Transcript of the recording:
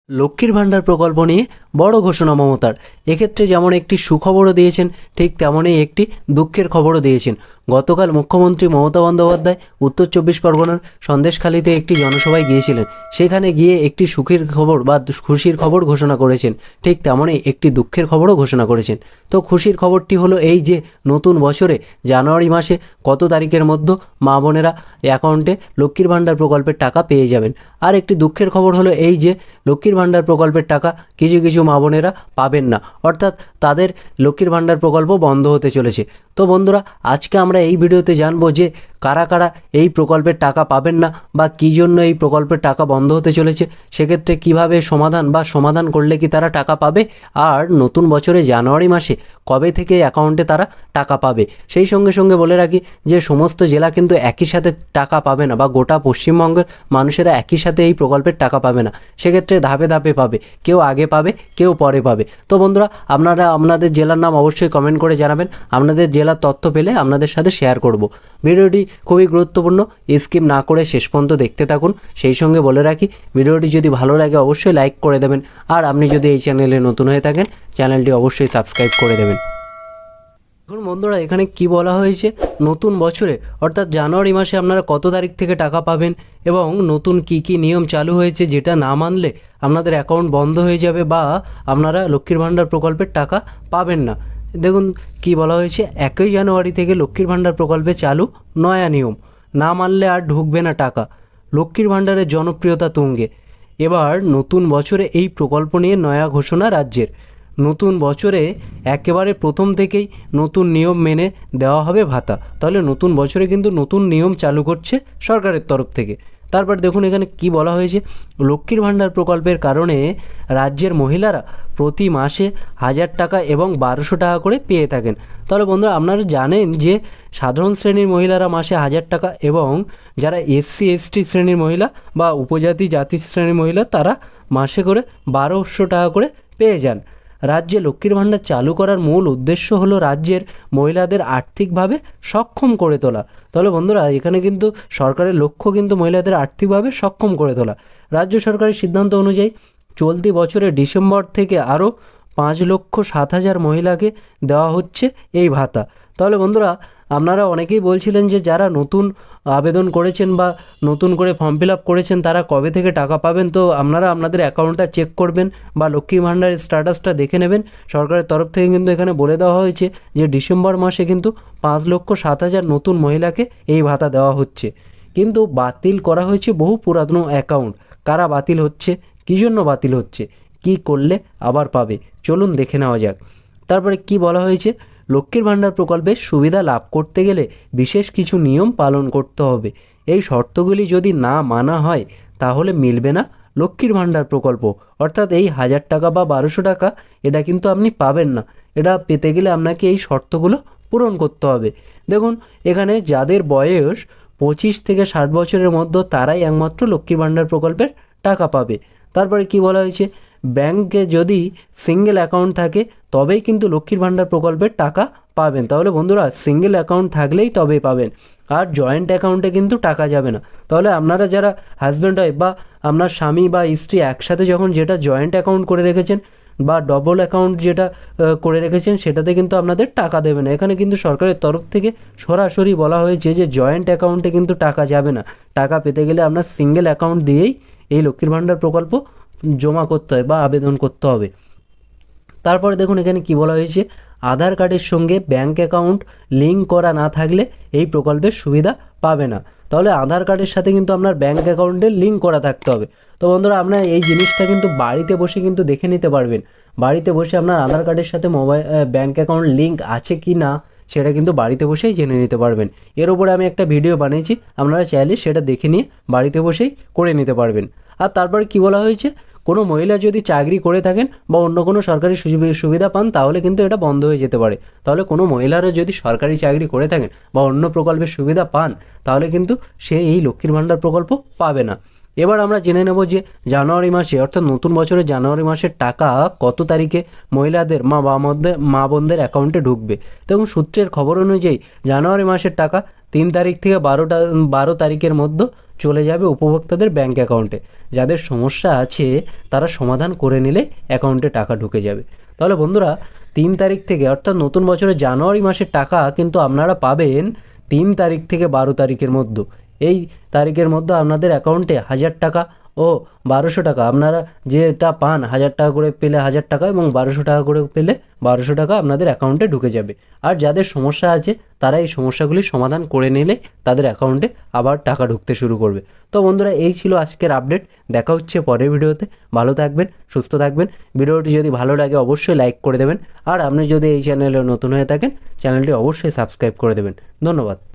লক্ষ্মীর ভাণ্ডার প্রকল্প নিয়ে বড় ঘোষণা মমতার। এক্ষেত্রে যেমন একটি সুখবরও দিয়েছেন, ঠিক তেমনই একটি দুঃখের খবরও দিয়েছেন। গতকাল মুখ্যমন্ত্রী মমতা বন্দ্যোপাধ্যায় উত্তর 24 পরগনার সন্দেশখালীতে একটি জনসভায় গিয়েছিলেন। সেখানে গিয়ে একটি সুখের খবর বা খুশির খবর ঘোষণা করেছেন, ঠিক তেমনই একটি দুঃখের খবরও ঘোষণা করেছেন। তো খুশির খবরটি হলো এই যে নতুন বছরে জানুয়ারি মাসে কত তারিখের মধ্যে মা বোনেরা অ্যাকাউন্টে লক্ষ্মীর ভাণ্ডার প্রকল্পের টাকা পেয়ে যাবেন। আর একটি দুঃখের খবর হলো এই যে লক্ষ্মীর ভাণ্ডার প্রকল্পের টাকা কিছু কিছু মা বোনেরা পাবেন না, অর্থাৎ তাদের লক্ষ্মীর ভাণ্ডার প্রকল্প বন্ধ হতে চলেছে। তো বন্ধুরা, আজকে আমরা এই ভিডিওতে জানবো যে কারা কারা এই প্রকল্পের টাকা পাবেন না বা কী জন্য এই প্রকল্পের টাকা বন্ধ হতে চলেছে, সেক্ষেত্রে কিভাবে সমাধান করলে কি তারা টাকা পাবে, আর নতুন বছরে জানুয়ারি মাসে কবে থেকে অ্যাকাউন্টে তারা টাকা পাবে। সেই সঙ্গে সঙ্গে বলে রাখি যে সমস্ত জেলা কিন্তু একই সাথে টাকা পাবে না, বা গোটা পশ্চিমবঙ্গের মানুষেরা একই সাথে এই প্রকল্পের টাকা পাবে না। সেক্ষেত্রে ধাপে ধাপে পাবে, কেউ আগে পাবে, কেউ পরে পাবে। তো বন্ধুরা, আপনারা আপনাদের জেলার নাম অবশ্যই কমেন্ট করে জানাবেন। আপনাদের জেলার তথ্য পেলে আপনাদের সাথে শেয়ার করব। ভিডিওটি খুবই গুরুত্বপূর্ণ, স্কিপ না করে শেষ পর্যন্ত দেখতে থাকুন। সেই সঙ্গে বলে রাখি, ভিডিওটি যদি ভালো লাগে অবশ্যই লাইক করে দেবেন, আর আপনি যদি এই চ্যানেলে নতুন হয়ে থাকেন চ্যানেলটি অবশ্যই সাবস্ক্রাইব করে দেবেন। এখন বন্ধুরা, এখানে কি বলা হয়েছে, নতুন বছরে অর্থাৎ জানুয়ারি মাসে আপনারা কত তারিখ থেকে টাকা পাবেন এবং নতুন কি কি নিয়ম চালু হয়েছে, যেটা না মানলে আপনাদের অ্যাকাউন্ট বন্ধ হয়ে যাবে বা আপনারা লক্ষ্মীর ভাণ্ডার প্রকল্পের টাকা পাবেন না। দেখুন কি বলা হয়েছে, 1 জানুয়ারি থেকে লক্ষ্মীর ভাণ্ডার প্রকল্পে চালু নয়া নিয়ম, না মানলে আর ঢুকবে না টাকা। লক্ষ্মীর ভাণ্ডারের জনপ্রিয়তা তুঙ্গে। এবার নতুন বছরে এই প্রকল্প নিয়ে নয়া ঘোষণা রাজ্যের। নতুন বছরে একেবারে প্রথম থেকেই নতুন নিয়ম মেনে দেওয়া হবে ভাতা। তাহলে নতুন বছরে কিন্তু নতুন নিয়ম চালু করছে সরকারের তরফ থেকে। তারপর দেখুন এখানে কি বলা হয়েছে, লক্ষ্মীর ভাণ্ডার প্রকল্পের কারণে রাজ্যের মহিলারা প্রতি মাসে 1000 টাকা এবং 1200 টাকা করে পেয়ে থাকেন। তাহলে বন্ধুরা, আপনারা জানেন যে সাধারণ শ্রেণীর মহিলারা মাসে 1000 টাকা, এবং যারা SC ST শ্রেণীর মহিলা বা উপজাতি জাতি শ্রেণীর মহিলা তারা মাসে করে 1200 টাকা করে পেয়ে যান। রাজ্যে লক্ষ্মীর ভাণ্ডার চালু করার মূল উদ্দেশ্য হলো রাজ্যের মহিলাদের আর্থিকভাবে সক্ষম করে তোলা। তাহলে বন্ধুরা, এখানে কিন্তু সরকারের লক্ষ্য কিন্তু মহিলাদের আর্থিকভাবে সক্ষম করে তোলা। রাজ্য সরকারের সিদ্ধান্ত অনুযায়ী চলতি বছরের ডিসেম্বর থেকে আরও 5,07,000 মহিলাকে দেওয়া হচ্ছে এই ভাতা। তাহলে বন্ধুরা, আপনারা অনেকেই বলছিলেন যে যারা নতুন আবেদন করেছেন বা নতুন করে ফর্ম ফিল আপ করেছেন তারা কবে থেকে টাকা পাবেন। তো আপনারা আপনাদের অ্যাকাউন্টটা চেক করবেন বা লক্ষ্মী ভাণ্ডারের স্ট্যাটাসটা দেখে নেবেন। সরকারের তরফ থেকে কিন্তু এখানে বলে দেওয়া হয়েছে যে ডিসেম্বর মাসে কিন্তু 5,07,000 নতুন মহিলাকে এই ভাতা দেওয়া হচ্ছে। কিন্তু বাতিল করা হয়েছে বহু পুরাতন অ্যাকাউন্ট। কারা বাতিল হচ্ছে, কী জন্য বাতিল হচ্ছে, কি করলে আবার পাবে, চলুন দেখে নেওয়া যাক। তারপরে কি বলা হয়েছে, লক্ষ্মীর ভাণ্ডার প্রকল্পের সুবিধা লাভ করতে গেলে বিশেষ কিছু নিয়ম পালন করতে হবে। এই শর্তগুলি যদি না মানা হয় তাহলে মিলবে না লক্ষ্মীর ভাণ্ডার প্রকল্প। অর্থাৎ এই 1000 টাকা বা 1200 টাকা এটা কিন্তু আপনি পাবেন না। এটা পেতে গেলে আপনাকে এই শর্তগুলো পূরণ করতে হবে। দেখুন এখানে যাদের বয়স 25 থেকে 60 বছরের মধ্যে তারাই একমাত্র লক্ষ্মীর ভাণ্ডার প্রকল্পের টাকা পাবে। তারপরে কি বলা হয়েছে, ব্যাংকে যদি সিঙ্গেল অ্যাকাউন্ট থাকে তবেই কিন্তু লক্ষ্মীর ভাণ্ডার প্রকল্পের টাকা পাবেন। তাহলে বন্ধুরা, সিঙ্গেল অ্যাকাউন্ট থাকলেই তবে পাবেন, আর জয়েন্ট অ্যাকাউন্টে কিন্তু টাকা যাবে না। তাহলে আপনারা যারা হাজব্যান্ড ওয়াইফ বা আপনার স্বামী বা স্ত্রী একসাথে যখন যেটা জয়েন্ট অ্যাকাউন্ট করে রেখেছেন বা ডবল অ্যাকাউন্ট যেটা করে রেখেছেন সেটাতে কিন্তু আপনাদের টাকা দেবে না। এখানে কিন্তু সরকারের তরফ থেকে সরাসরি বলা হয়েছে যে জয়েন্ট অ্যাকাউন্টে কিন্তু টাকা যাবে না। টাকা পেতে গেলে আপনার সিঙ্গেল অ্যাকাউন্ট দিয়েই এই লক্ষ্মীর ভাণ্ডার প্রকল্প জমা করতে হয় বা আবেদন করতে হবে। তারপরে দেখুন এখানে কি বলা হয়েছে, আধার কার্ডের সঙ্গে ব্যাঙ্ক অ্যাকাউন্ট লিঙ্ক করা না থাকলে এই প্রকল্পের সুবিধা পাবে না। তাহলে আধার কার্ডের সাথে কিন্তু আপনার ব্যাঙ্ক অ্যাকাউন্টের লিঙ্ক করা থাকতে হবে। তো বন্ধুরা, আপনার এই জিনিসটা কিন্তু বাড়িতে বসে কিন্তু দেখে নিতে পারবেন। বাড়িতে বসে আপনার আধার কার্ডের সাথে ব্যাঙ্ক অ্যাকাউন্ট লিঙ্ক আছে কি না সেটা কিন্তু বাড়িতে বসেই জেনে নিতে পারবেন। এর উপরে আমি একটা ভিডিও বানিয়েছি, আপনারা চাইলে সেটা দেখে নিয়ে বাড়িতে বসেই করে নিতে পারবেন। আর তারপরে কি বলা হয়েছে, কোনো মহিলা যদি চাকরি করে থাকেন বা অন্য কোনো সরকারি সুবিধা পান তাহলে কিন্তু এটা বন্ধ হয়ে যেতে পারে। তাহলে কোনো মহিলারা যদি সরকারি চাকরি করে থাকেন বা অন্য প্রকল্পের সুবিধা পান তাহলে কিন্তু সে এই লক্ষ্মীর ভাণ্ডার প্রকল্প পাবে না। এবার আমরা জেনে নেব যে জানুয়ারি মাসে অর্থাৎ নতুন বছরের জানুয়ারি মাসের টাকা কত তারিখে মহিলাদের মা বোনদের অ্যাকাউন্টে ঢুকবে। দেখুন সূত্রের খবর অনুযায়ী জানুয়ারি মাসের টাকা 3 তারিখ থেকে 12 তারিখের মধ্যে চলে যাবে উপভোক্তাদের ব্যাঙ্ক অ্যাকাউন্টে। যাদের সমস্যা আছে তারা সমাধান করে নিলে অ্যাকাউন্টে টাকা ঢুকে যাবে। তাহলে বন্ধুরা 3 তারিখ থেকে অর্থাৎ নতুন বছরের জানুয়ারি মাসের টাকা কিন্তু আপনারা পাবেন 3 তারিখ থেকে 12 তারিখের মধ্যে। এই তারিখের মধ্যে আপনাদের অ্যাকাউন্টে 1000 টাকা ও 1200 টাকা, আপনারা যেটা পান 1000 টাকা করে পেলে 1000 টাকা এবং 1200 টাকা করে পেলে 1200 টাকা আপনাদের অ্যাকাউন্টে ঢুকে যাবে। আর যাদের সমস্যা আছে তারা এই সমস্যাগুলি সমাধান করে নিলে তাদের অ্যাকাউন্টে আবার টাকা ঢুকতে শুরু করবে। তো বন্ধুরা এই ছিল আজকের আপডেট। দেখা হচ্ছে পরের ভিডিওতে। ভালো থাকবেন, সুস্থ থাকবেন। ভিডিওটি যদি ভালো লাগে অবশ্যই লাইক করে দেবেন। আর আপনি যদি এই চ্যানেলে নতুন হয়ে থাকেন চ্যানেলটি অবশ্যই সাবস্ক্রাইব করে দেবেন। ধন্যবাদ।